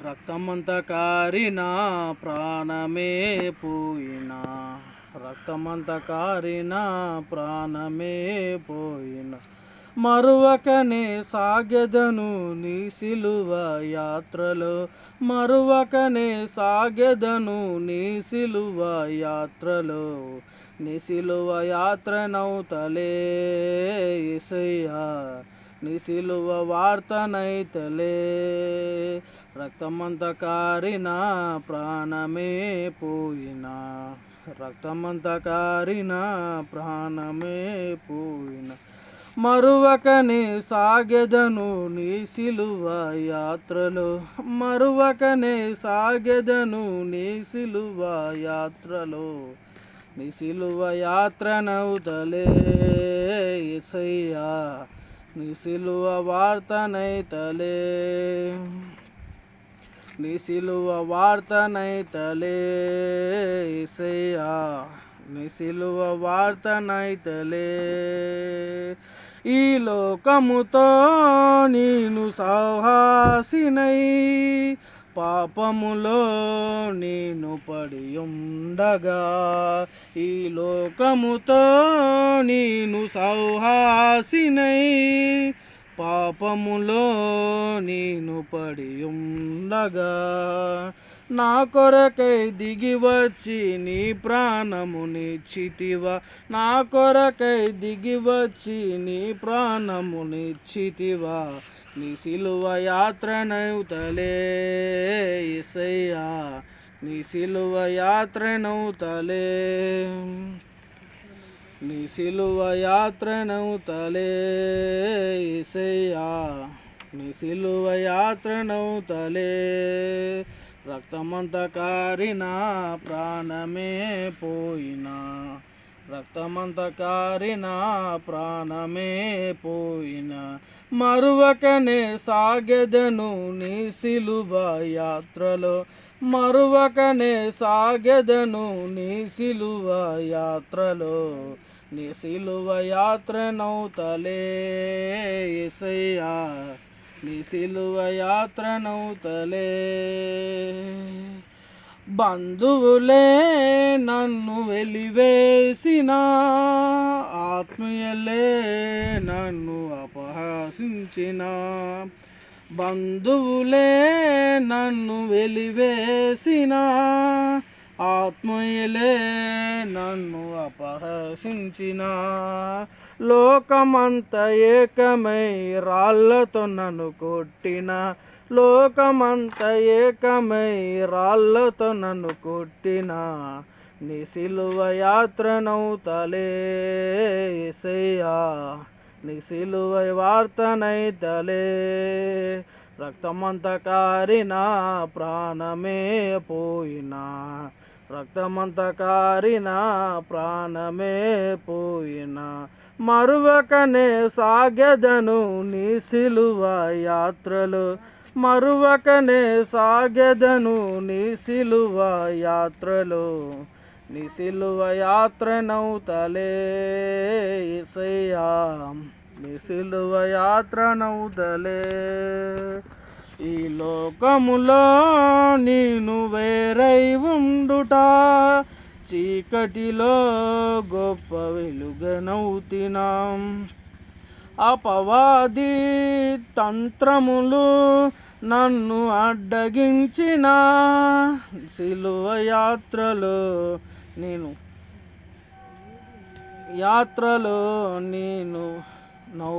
రక్తమంతా కారిన ప్రాణమే పోయినా, రక్తమంతా కారిన ప్రాణమే పోయినా, మరువకనే సాగెదను నీ సిలువ యాత్రలో, మరువకనే సాగెదను నీ సిలువ యాత్రలో, నీ సిలువ యాత్రనౌతలే యేసయ్యా, నీ సిలువ వార్తనైతలే. రక్తమంతా కారిన ప్రాణమే పోయినా, రక్తమంతా కారిన ప్రాణమే పోయినా, మరువకనే సాగెదను నీ సిలువ యాత్రలో, మరువకనే సాగెదను నీ సిలువ యాత్రలో, నీ సిలువ యాత్రనౌతలే యేసయ్యా, నీ సిలువ వార్తనైతలే, నీ సిలువ వార్తనైతలే యేసయ్యా, నీ సిలువ వార్తనైతలే. ఈ లోకముతో నేను సహవాసినై, పాపములో నేను పడి ఉండగా, ఈ లోకముతో నేను సహవాసినై, పాపములో నేను పడి ఉండగా, నా కొరకై దిగివచ్చి నీ ప్రాణమునిచ్చితివా, నా కొరకై దిగివచ్చి నీ ప్రాణమునిచ్చితివా, నీ సిలువ యాత్రనౌతలే యేసయ్యా, నీ సిలువ యాత్రనౌతలే, నీ సిలువ యాత్రనౌతలే యేసయ్యా, నీ సిలువ యాత్రనౌతలే. రక్తమంతా కారిన ప్రాణమే పోయినా, రక్తమంతా కారిన ప్రాణమే పోయినా, మరువకనే సాగెదను నీ సిలువ యాత్రలో, మరువకనే సాగెదను నీ సిలువ యాత్రలో, నీ సిలువ యాత్రనౌతలే యేసయ్యా, నీ సిలువ యాత్రనౌతలే. బంధువులే నన్ను వెలివేసిన, ఆత్మీయులే నన్ను అపహసించిన, బంధువులే నన్ను వెలివేసిన, ఆత్మీయులే నన్ను అపహసించిన, లోకమంత ఏకమై రాళ్ళతో నన్ను కొట్టిన, లోకమంత ఏకమై రాళ్ళతో నన్ను కొట్టిన, నీ సిలువ యాత్రనౌతలే యేసయ్యా, నీ సిలువ వార్తనైతలే. రక్తమంతా కారిన ప్రాణమే పోయినా, రక్తమంతా కారిన ప్రాణమే పోయినా, మరువకనే సాగెదను నీ సిలువ యాత్రలో, మరువకనే సాగెదను నీ సిలువ యాత్రలో, నీ సిలువ యాత్రనౌతలే యేసయ్యా, నీ సిలువ యాత్రనౌతలే. ఈ లోకములో నేను వేరై ఉండుట, చీకటిలో గొప్ప వెలుగనౌతినా, అపవాది తంత్రములు నన్ను అడ్డగించిన, సిలువ యాత్రలో నేను యాత్రలో నేను